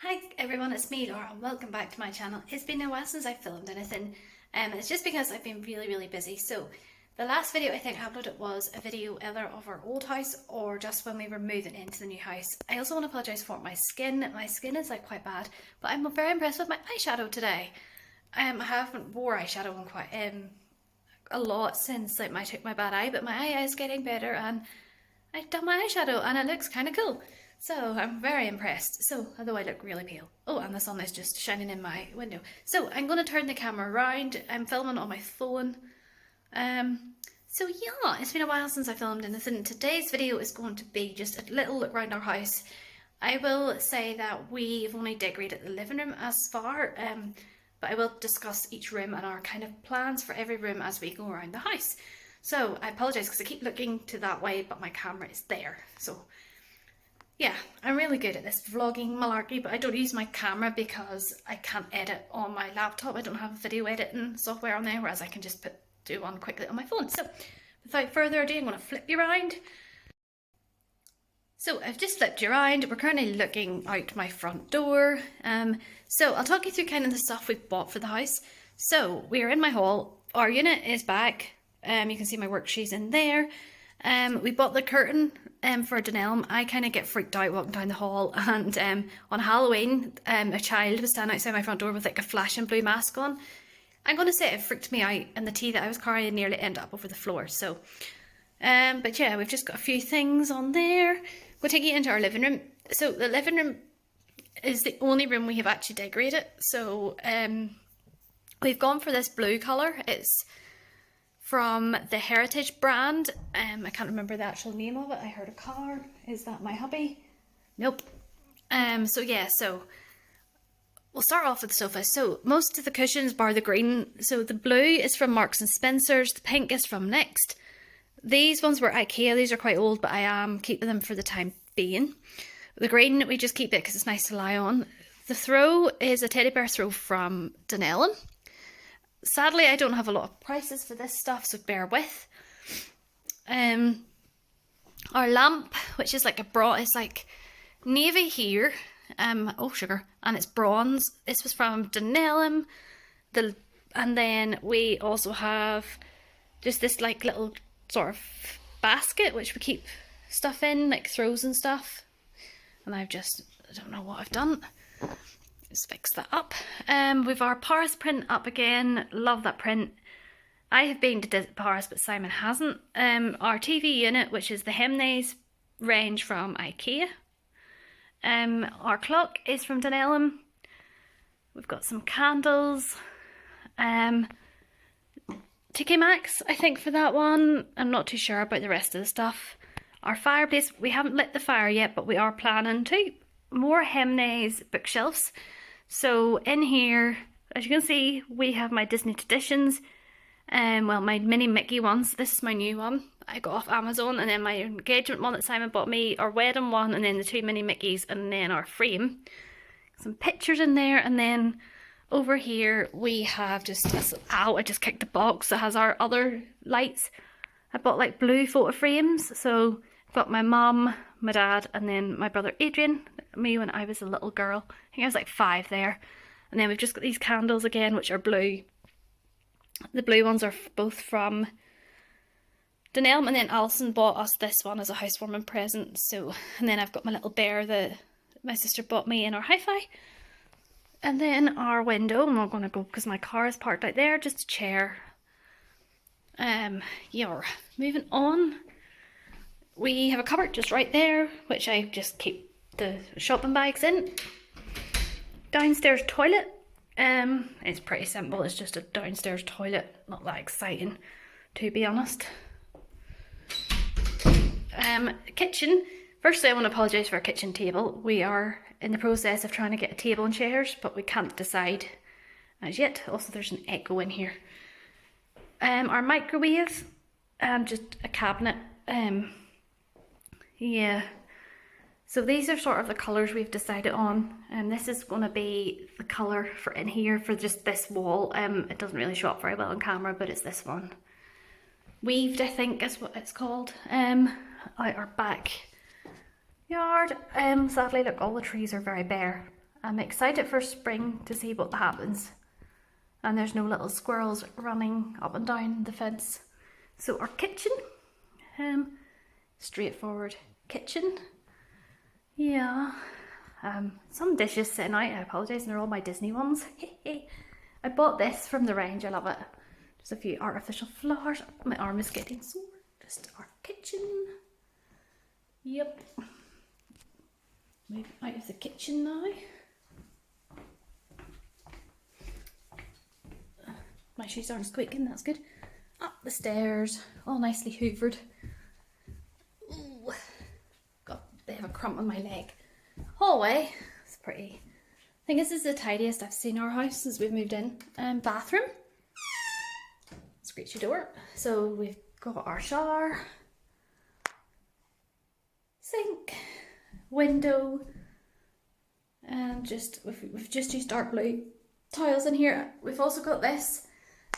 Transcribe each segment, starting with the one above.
Hi everyone, it's me Laura and welcome back to my channel. It's been a while since I filmed anything and it's just because I've been really busy. So the last video I think I uploaded was a video either of our old house or just when we were moving into the new house. I also want to apologise for my skin. My skin is like quite bad, but I'm very impressed with my eyeshadow today. I haven't wore eyeshadow on quite a lot since like I took my bad eye, but my eye is getting better and I've done my eyeshadow and it looks kind of cool. So I'm very impressed. So, although I look really pale. Oh, and the sun is just shining in my window. So I'm going to turn the camera around. I'm filming on my phone. So yeah, it's been a while since I filmed anything. Today's video is going to be just a little look around our house. I will say that we've only decorated the living room as far, but I will discuss each room and our kind of plans for every room as we go around the house. So I apologise because I keep looking to that way, but my camera is there. So yeah, I'm really good at this vlogging malarkey, but I don't use my camera because I can't edit on my laptop. I don't have video editing software on there, whereas I can just do one quickly on my phone. So without further ado, I'm going to flip you around. So I've just flipped you around. We're currently looking out my front door. So I'll talk you through kind of the stuff we've bought for the house. So we're in my hall. Our unit is back. You can see my work shoes in there. We bought the curtain for Denelm. I kind of get freaked out walking down the hall, and on Halloween a child was standing outside my front door with like a flashing blue mask on. I'm going to say it freaked me out, and the tea that I was carrying nearly ended up over the floor. So but yeah, we've just got a few things on there. We'll take you into our living room. So the living room is the only room we have actually decorated. So we've gone for this blue colour. It's from the Heritage brand. I can't remember the actual name of it. I heard a car. Is that my hubby? Nope. So yeah, so we'll start off with the sofa. So most of the cushions bar the green. So the blue is from Marks and Spencer's. The pink is from Next. These ones were IKEA. These are quite old, but I am keeping them for the time being. The green, we just keep it because it's nice to lie on. The throw is a teddy bear throw from Dunelm. Sadly, I don't have a lot of prices for this stuff, so bear with. Our lamp, which is like it's like navy here, oh sugar, and it's bronze. This was from Dunelm. And then we also have just this like little sort of basket which we keep stuff in, like throws and stuff. And I don't know what I've done. Just fix that up. We've our Paris print up again. Love that print. I have been to Paris, but Simon hasn't. Our TV unit, which is the Hemnes range from IKEA. Our clock is from Dunelm. We've got some candles. TK Maxx, I think, for that one. I'm not too sure about the rest of the stuff. Our fireplace, we haven't lit the fire yet, but we are planning to. More Hemnes bookshelves. So in here, as you can see, we have my Disney Traditions, well, my mini Mickey ones. This is my new one I got off Amazon, and then my engagement one that Simon bought me, our wedding one, and then the two mini Mickeys, and then our frame. Some pictures in there, and then over here we have just this, ow, I just kicked the box that has our other lights. I bought like blue photo frames, so I've got my mum, my dad, and then my brother Adrian, me when I was a little girl. I think I was like 5 there. And then we've just got these candles again, which are blue. The blue ones are both from Dunelm, and then Alison bought us this one as a housewarming present. So, and then I've got my little bear that my sister bought me in our hi-fi. And then our window, I'm not going to go because my car is parked out there, just a chair. Yeah, moving on. We have a cupboard just right there, which I just keep the shopping bags in. Downstairs toilet. It's pretty simple. It's just a downstairs toilet. Not that exciting, to be honest. Kitchen. Firstly, I want to apologise for our kitchen table. We are in the process of trying to get a table and chairs, but we can't decide as yet. Also, there's an echo in here. Our microwave and just a cabinet. Yeah, so these are sort of the colours we've decided on, and this is going to be the colour for in here for just this wall. It doesn't really show up very well on camera, but it's this one. Weaved, I think is what it's called. Out our back yard. Sadly, look, all the trees are very bare. I'm excited for spring to see what happens. And there's no little squirrels running up and down the fence. So our kitchen, straightforward kitchen. Yeah, some dishes sitting out, I apologise, and they're all my Disney ones. I bought this from the range, I love it. Just a few artificial flowers. My arm is getting sore. Just our kitchen. Yep. Moving out of the kitchen now. My shoes aren't squeaking, that's good. Up the stairs, all nicely hoovered. Ooh, got a bit of a crump on my leg. Hallway, it's pretty. I think this is the tidiest I've seen our house since we've moved in. Bathroom, screechy door. So we've got our shower, sink, window, and we've just used dark blue tiles in here. We've also got this.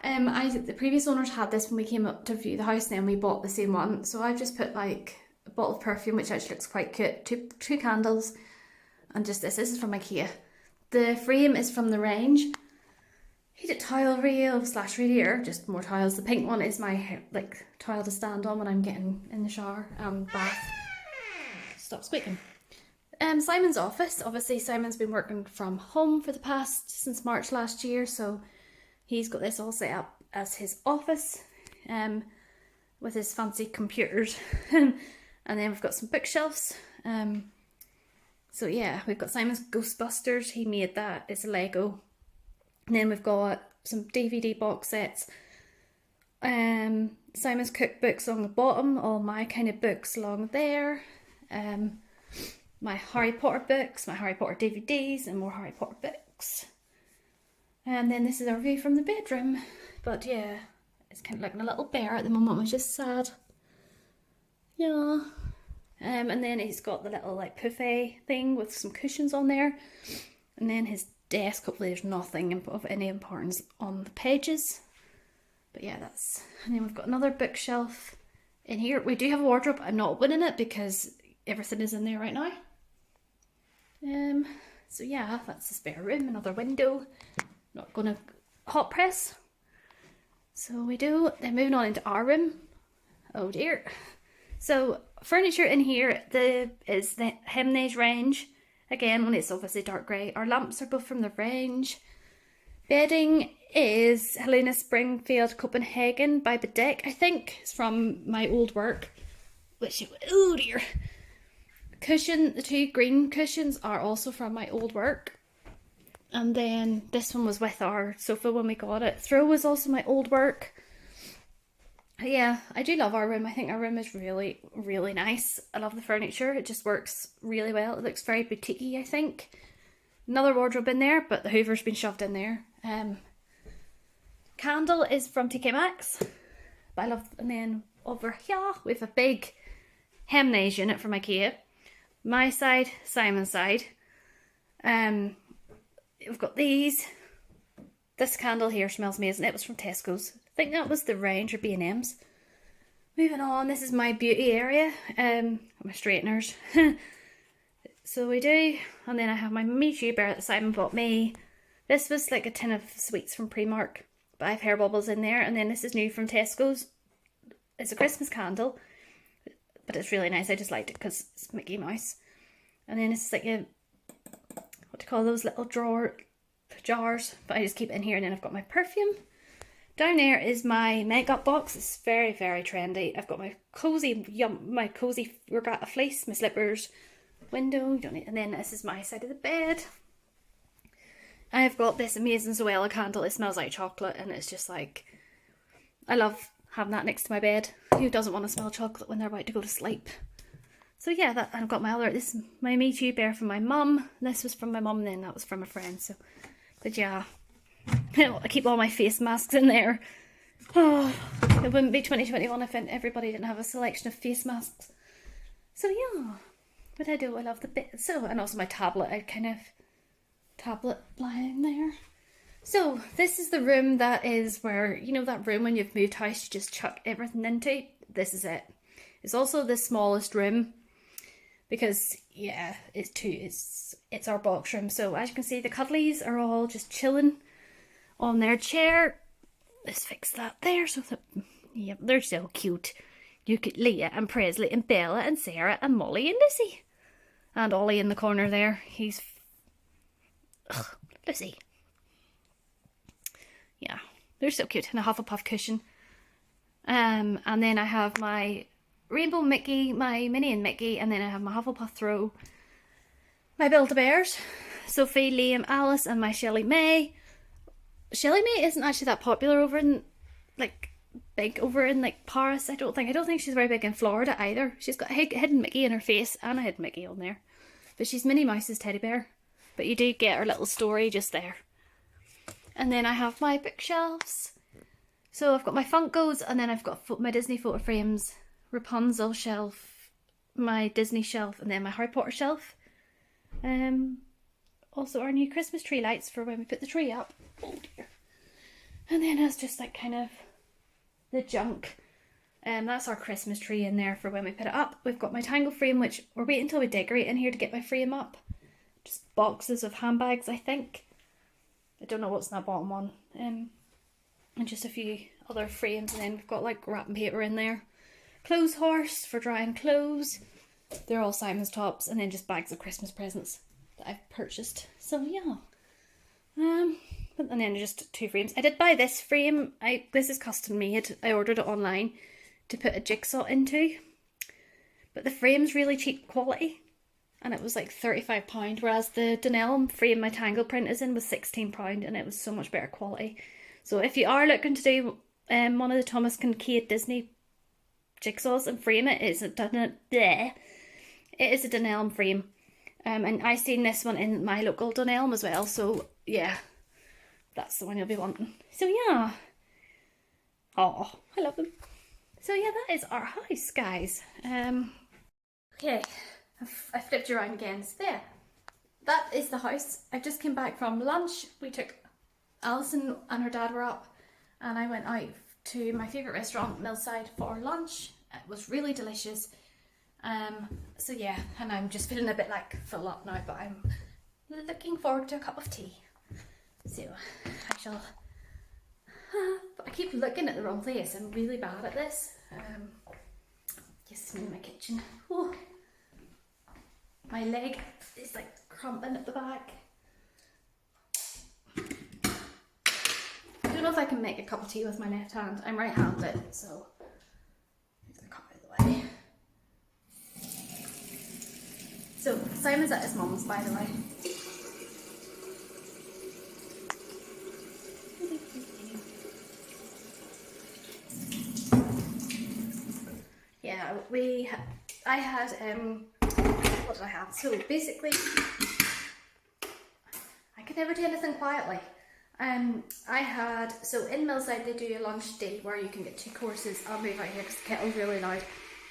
The previous owners had this when we came up to view the house, and then we bought the same one. So I've just put like a bottle of perfume, which actually looks quite cute, two candles, and just this. This is from IKEA. The frame is from the range. Heated tile rail / radiator, just more tiles. The pink one is my like tile to stand on when I'm getting in the shower and bath. Stop squeaking. Simon's office. Obviously, Simon's been working from home for the past since March last year, so he's got this all set up as his office, with his fancy computers, and then we've got some bookshelves. So yeah, we've got Simon's Ghostbusters. He made that. It's a Lego. And then we've got some DVD box sets. Simon's cookbooks on the bottom. All my kind of books along there. My Harry Potter books, my Harry Potter DVDs, and more Harry Potter books. And then this is our view from the bedroom. But yeah, it's kind of looking a little bare at the moment, which is sad. Yeah. And then he's got the little like buffet thing with some cushions on there. And then his desk, hopefully there's nothing of any importance on the pages. But yeah, that's... And then we've got another bookshelf in here. We do have a wardrobe. I'm not opening it because everything is in there right now. So yeah, that's the spare room. Another window. Not gonna hot press. So we do. Then moving on into our room. Oh dear. So furniture in here is the Hemnes range. Again, when it's obviously dark grey. Our lamps are both from the range. Bedding is Helena Springfield Copenhagen by Bedeck. I think it's from my old work. Which, oh dear. Cushion, the two green cushions are also from my old work. And then this one was with our sofa when we got it. Throw was also my old work. Yeah, I do love our room. I think our room is really, really nice. I love the furniture. It just works really well. It looks very boutique-y, I think. Another wardrobe in there, but the Hoover's been shoved in there. Candle is from TK Maxx. But I love, and then over here we have a big Hemnes unit from IKEA. My side, Simon's side. We've got these. This candle here smells amazing. It was from Tesco's. I think that was the range or B&M's. Moving on, this is my beauty area. My straighteners. So we do. And then I have my Me Too bear that Simon bought me. This was like a tin of sweets from Primark. But I have hair bubbles in there. And then this is new from Tesco's. It's a Christmas candle. But it's really nice. I just liked it because it's Mickey Mouse. And then it's like a... What do you call those little jars? But I just keep it in here. And then I've got my perfume. Down there is my makeup box. It's very, very trendy. I've got my cozy regatta fleece, my slippers, window, and then this is my side of the bed. I've got this amazing Zoella candle. It smells like chocolate, and it's just like, I love having that next to my bed. Who doesn't want to smell chocolate when they're about to go to sleep? So yeah, I've got this is my Me Too bear from my mum. This was from my mum, and then that was from a friend. So, but yeah. I keep all my face masks in there. Oh, it wouldn't be 2021 if everybody didn't have a selection of face masks. So yeah, but I do. I love the bit. So, and also my tablet. I kind of tablet lying there. So this is the room that is where, you know, that room when you've moved house, you just chuck everything into. This is it. It's also the smallest room because yeah, it's our box room. So as you can see, the cuddlies are all just chilling on their chair. Let's fix that there so that, yeah, they're so cute. You get Leah and Presley and Bella and Sarah and Molly and Lucy. And Ollie in the corner there. He's... Ugh, Lucy. Yeah, they're so cute. And a Hufflepuff cushion. And then I have my Rainbow Mickey, my Minnie and Mickey, and then I have my Hufflepuff throw, my Build-A-Bears, Sophie, Liam, Alice, and my Shelley May. Shelley May isn't actually that popular over in, like, big over in, like, Paris. I don't think she's very big in Florida either. She's got a hidden Mickey in her face and a hidden Mickey on there. But she's Minnie Mouse's teddy bear. But you do get her little story just there. And then I have my bookshelves. So I've got my Funkos, and then I've got my Disney photo frames, Rapunzel shelf, my Disney shelf, and then my Harry Potter shelf. Also our new Christmas tree lights for when we put the tree up. Oh dear. And then it's just like kind of the junk. That's our Christmas tree in there for when we put it up. We've got my Tangle frame, which we're waiting until we decorate in here to get my frame up. Just boxes of handbags, I think. I don't know what's in that bottom one. And just a few other frames, and then we've got like wrapping paper in there. Clothes horse for drying clothes. They're all Simon's tops, and then just bags of Christmas presents that I've purchased. So yeah. And then just 2 frames. I did buy this frame. This is custom made. I ordered it online to put a jigsaw into. But the frame's really cheap quality. And it was like £35, whereas the Dunelm frame my Tangle print is in was £16, and it was so much better quality. So if you are looking to do one of the Thomas Kincaid Disney jigsaws and frame it, it is a Dunelm frame. And I seen this one in my local Dunelm as well, so yeah, that's the one you'll be wanting. So yeah. Oh, I love them. So yeah, that is our house, guys. Okay, I flipped you around again. So there, that is the house. I just came back from lunch. Alison and her dad were up, and I went out to my favourite restaurant, Millside, for lunch. It was really delicious. So yeah, and I'm just feeling a bit like full up now, but I'm looking forward to a cup of tea. So I shall... But I keep looking at the wrong place. I'm really bad at this. Just in my kitchen. Oh. My leg is like cramping at the back. I don't know if I can make a cup of tea with my left hand. I'm right-handed, so get the cup out of the way. So Simon's at his mum's, by the way. Yeah, I had what did I have? So basically, I could never do anything quietly. So in Millside they do a lunch deal where you can get 2 courses. I'll move out here because the kettle's really loud.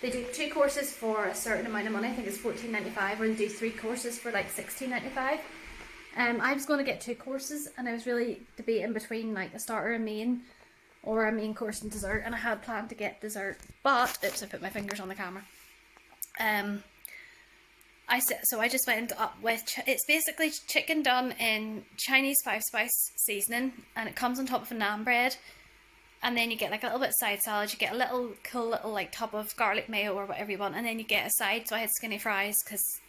They do 2 courses for a certain amount of money. I think it's $14.95, or they do 3 courses for like $16.95. I was going to get 2 courses, and I was really debating between like a starter and main, or a main course and dessert, and I had planned to get dessert, but oops, I put my fingers on the camera. I just went up with, it's basically chicken done in Chinese 5-spice seasoning, and it comes on top of a naan bread, and then you get like a little bit of side salad, you get a little cool little like tub of garlic mayo or whatever you want, and then you get a side. So I had skinny fries because,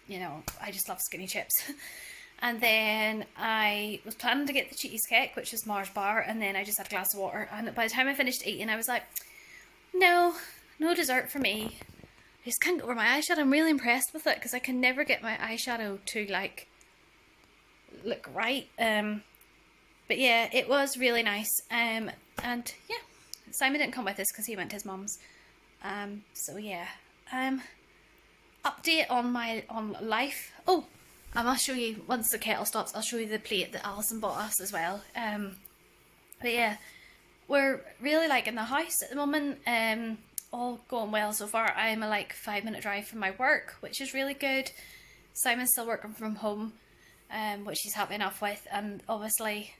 you know, I just love skinny chips. And then I was planning to get the cheesecake, which is Mars bar, and then I just had a glass of water, and by the time I finished eating I was like, no dessert for me. I just can't get over my eyeshadow. I'm really impressed with it because I can never get my eyeshadow to like look right. But yeah, it was really nice. And yeah, Simon didn't come with us because he went to his mum's. So yeah, update on life. Oh, I must show you, once the kettle stops, I'll show you the plate that Alison bought us as well. But yeah, we're really liking the house at the moment. All going well so far. I'm a like 5-minute drive from my work, which is really good. Simon's still working from home, which he's happy enough with, and obviously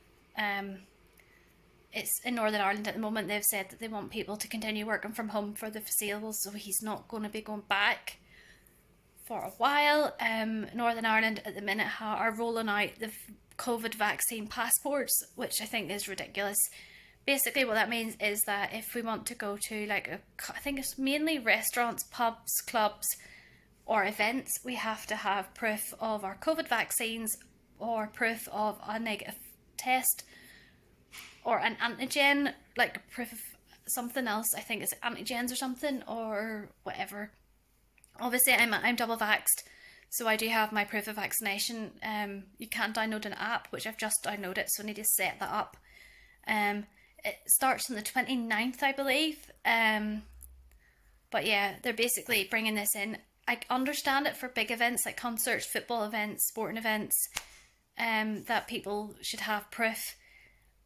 it's in Northern Ireland at the moment. They've said that they want people to continue working from home for the foreseeable, so he's not going to be going back for a while. Northern Ireland at the minute are rolling out the COVID vaccine passports, which I think is ridiculous. Basically what that means is that if we want to go to I think it's mainly restaurants, pubs, clubs or events, we have to have proof of our COVID vaccines or proof of a negative test or an antigen, like proof of something else. I think it's antigens or something or whatever. Obviously I'm double vaxxed, so I do have my proof of vaccination. You can download an app, which I've just downloaded, so I need to set that up. It starts on the 29th, I believe. But yeah, they're basically bringing this in. I understand it for big events like concerts, football events, sporting events, that people should have proof.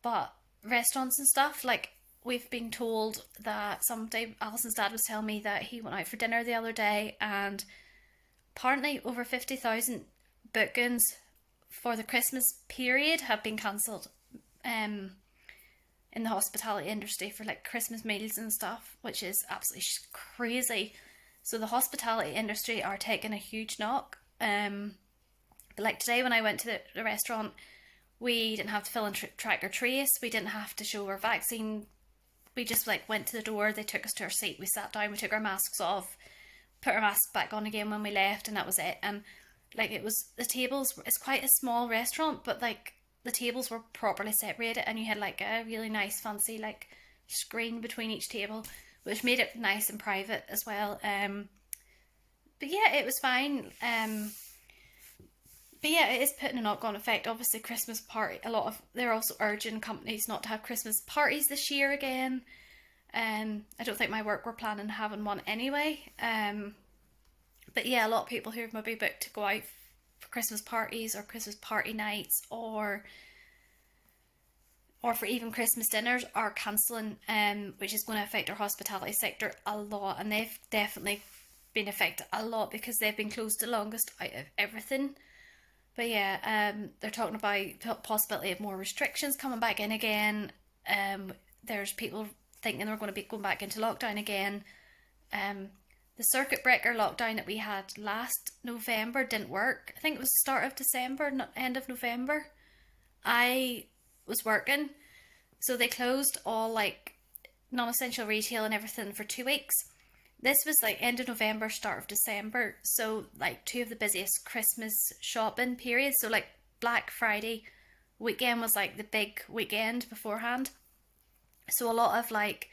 But restaurants and stuff, like we've been told that someday, Alison's dad was telling me that he went out for dinner the other day and apparently over 50,000 bookings for the Christmas period have been cancelled. In the hospitality industry for like Christmas meals and stuff, which is absolutely crazy. So the hospitality industry are taking a huge knock. But like today when I went to the restaurant, we didn't have to fill in track or trace. We didn't have to show our vaccine. We just like went to the door. They took us to our seat. We sat down. We took our masks off, put our masks back on again when we left, and that was it. And like it was the tables. It's quite a small restaurant, but like the tables were properly separated, and you had like a really nice fancy like screen between each table, which made it nice and private as well. But yeah, it was fine. But yeah, it is putting a knock-on effect. Obviously, Christmas party. They're also urging companies not to have Christmas parties this year again. I don't think my work were planning having one anyway. But yeah, a lot of people who have maybe booked to go out for Christmas parties or Christmas party nights or for even Christmas dinners are cancelling, which is going to affect our hospitality sector a lot, and they've definitely been affected a lot because they've been closed the longest out of everything. But yeah, they're talking about possibility of more restrictions coming back in again. There's people thinking they're going to be going back into lockdown again. The circuit breaker lockdown that we had last November didn't work. I think it was the start of December, not end of November. I was working, so they closed all like non-essential retail and everything for 2 weeks. This was like end of November, start of December, so like two of the busiest Christmas shopping periods. So like Black Friday weekend was like the big weekend beforehand. So a lot of like,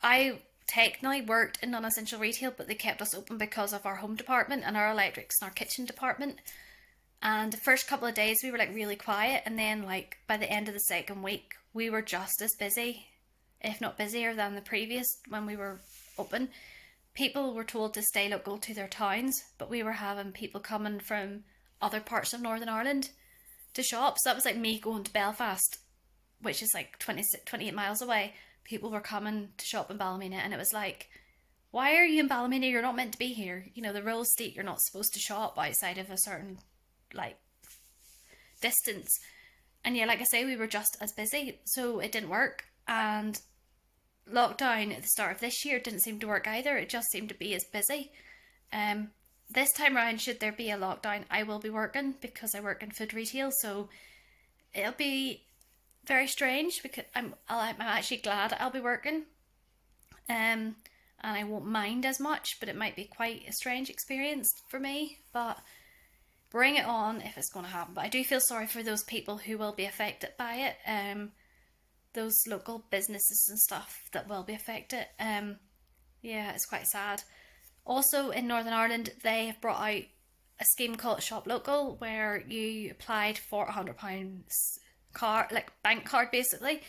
I technically worked in non-essential retail, but they kept us open because of our home department and our electrics and our kitchen department. And the first couple of days we were like really quiet, and then like by the end of the second week we were just as busy, if not busier than the previous when we were open. People were told to stay local to their towns, but we were having people coming from other parts of Northern Ireland to shop. So that was like me going to Belfast, which is like 28 miles away. People were coming to shop in Ballymena, and it was like, why are you in Ballymena? You're not meant to be here. You know, the rules state you're not supposed to shop outside of a certain like distance. And yeah, like I say, we were just as busy, so it didn't work. And lockdown at the start of this year didn't seem to work either. It just seemed to be as busy. This time around, should there be a lockdown, I will be working because I work in food retail, so it'll be very strange because I'm actually glad I'll be working, and I won't mind as much, but it might be quite a strange experience for me. But bring it on if it's going to happen. But I do feel sorry for those people who will be affected by it. Those local businesses and stuff that will be affected. Yeah, it's quite sad. Also in Northern Ireland, they have brought out a scheme called Shop Local, where you applied for £100 card, like bank card basically,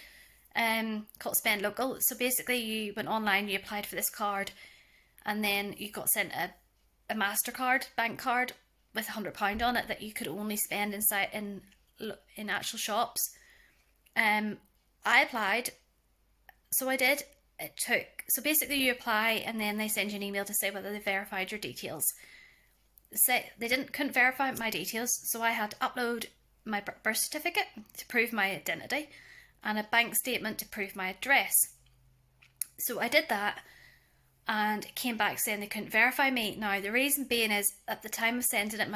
called Spend Local. So basically you went online, you applied for this card, and then you got sent a MasterCard bank card with £100 on it that you could only spend in actual shops. I applied, so I did. So basically you apply and then they send you an email to say whether they verified your details. They couldn't verify my details, so I had to upload my birth certificate to prove my identity and a bank statement to prove my address. So I did that, and it came back saying they couldn't verify me. Now the reason being is at the time of sending it,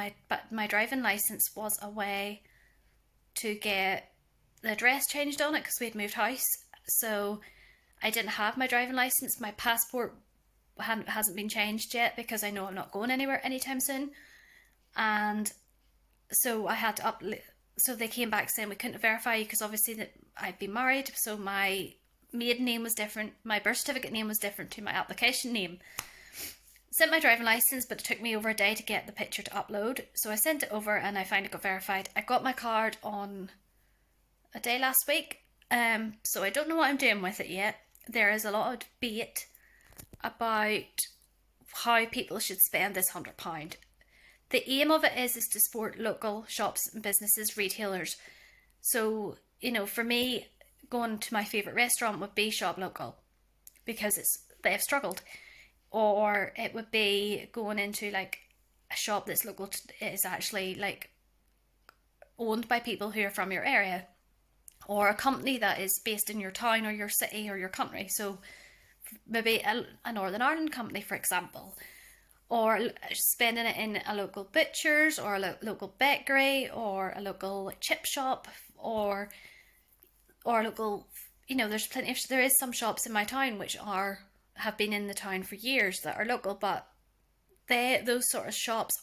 my driving licence was a way to get the address changed on it because we had moved house. So I didn't have my driving licence. My passport hasn't been changed yet because I know I'm not going anywhere anytime soon. And so I had to so they came back saying we couldn't verify you because obviously that I'd been married, so my maiden name was different, my birth certificate name was different to my application name. Sent my driving licence, but it took me over a day to get the picture to upload, so I sent it over and I finally got verified. I got my card on a day last week, so I don't know what I'm doing with it yet. There is a lot of debate about how people should spend this £100. The aim of it is to support local shops and businesses, retailers. So, you know, for me, going to my favourite restaurant would be Shop Local because they've struggled. Or it would be going into like a shop that's local, is actually like owned by people who are from your area. Or a company that is based in your town or your city or your country. So maybe a Northern Ireland company, for example. Or spending it in a local butcher's or a local bakery or a local chip shop or a local, you know, there is some shops in my town which have been in the town for years that are local, but those sort of shops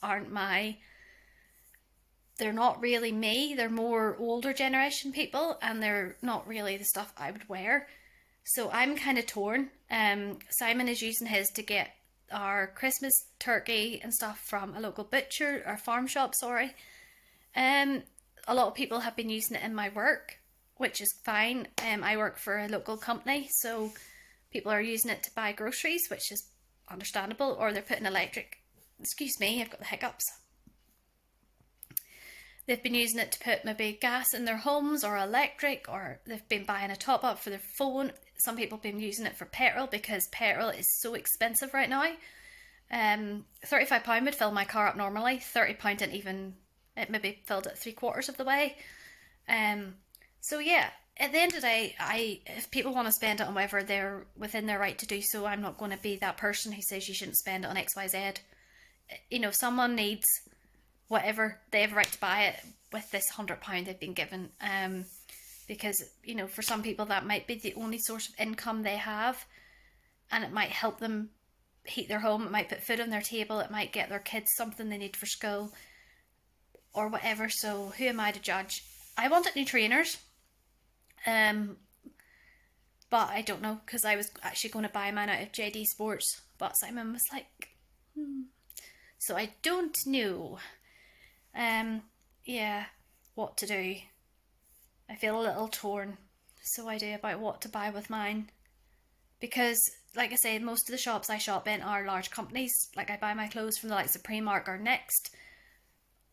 they're not really me. They're more older generation people and they're not really the stuff I would wear. So I'm kind of torn. Simon is using his to get our Christmas turkey and stuff from a local butcher or farm shop, sorry. A lot of people have been using it in my work, which is fine. I work for a local company, so people are using it to buy groceries, which is understandable, or they're putting excuse me, I've got the hiccups. They've been using it to put maybe gas in their homes or electric, or they've been buying a top up for their phone. Some people have been using it for petrol because petrol is so expensive right now. £35 would fill my car up normally. £30 didn't even, it maybe filled it 3/4 of the way. So yeah, at the end of the day, if people want to spend it on whatever, they're within their right to do so. I'm not going to be that person who says you shouldn't spend it on XYZ. You know, if someone needs whatever, they have a right to buy it with this £100 they've been given. Because, you know, for some people that might be the only source of income they have, and it might help them heat their home, it might put food on their table, it might get their kids something they need for school or whatever. So who am I to judge? I wanted new trainers, but I don't know, because I was actually going to buy mine out of JD Sports, but Simon was like, so I don't know yeah, what to do. I feel a little torn, so I do, about what to buy with mine. Because, like I say, most of the shops I shop in are large companies. Like, I buy my clothes from the likes of Primark or Next.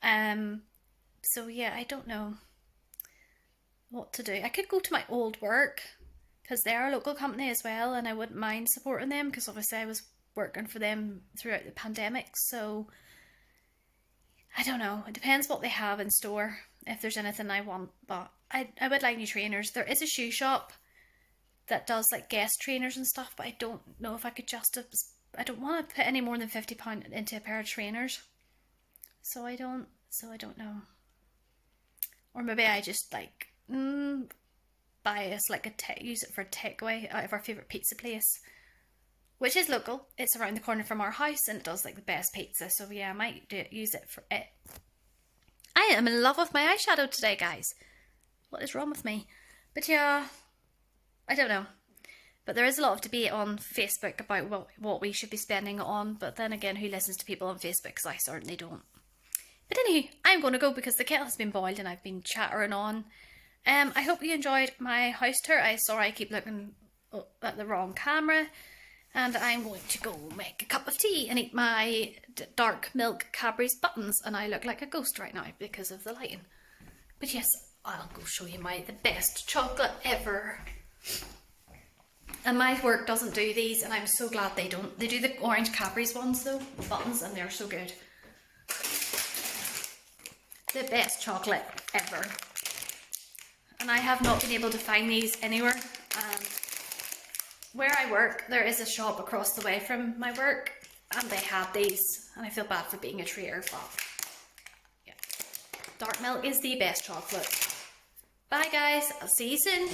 So yeah, I don't know what to do. I could go to my old work, because they're a local company as well, and I wouldn't mind supporting them, because obviously I was working for them throughout the pandemic. So I don't know. It depends what they have in store, if there's anything I want, but I would like new trainers. There is a shoe shop that does like guest trainers and stuff, but I don't know if I could I don't want to put any more than £50 into a pair of trainers. So I don't know. Or maybe I just like buy us like use it for a takeaway out of our favourite pizza place, which is local. It's around the corner from our house and it does like the best pizza. So yeah, I might use it for it. I am in love with my eyeshadow today, guys. What is wrong with me? But yeah, I don't know. But there is a lot of debate on Facebook about what we should be spending it on. But then again, who listens to people on Facebook? Because I certainly don't. But anyway, I'm going to go because the kettle has been boiled and I've been chattering on. I hope you enjoyed my house tour. Sorry I keep looking at the wrong camera. And I'm going to go make a cup of tea and eat my dark milk Cadbury's buttons. And I look like a ghost right now because of the lighting. But yes, I'll go show you the best chocolate ever. And my work doesn't do these, and I'm so glad they don't. They do the orange Cadbury's ones though, buttons, and they're so good. The best chocolate ever. And I have not been able to find these anywhere. where I work, there is a shop across the way from my work, and they had these, and I feel bad for being a traitor, but yeah. Dark milk is the best chocolate. Bye guys, I'll see you soon.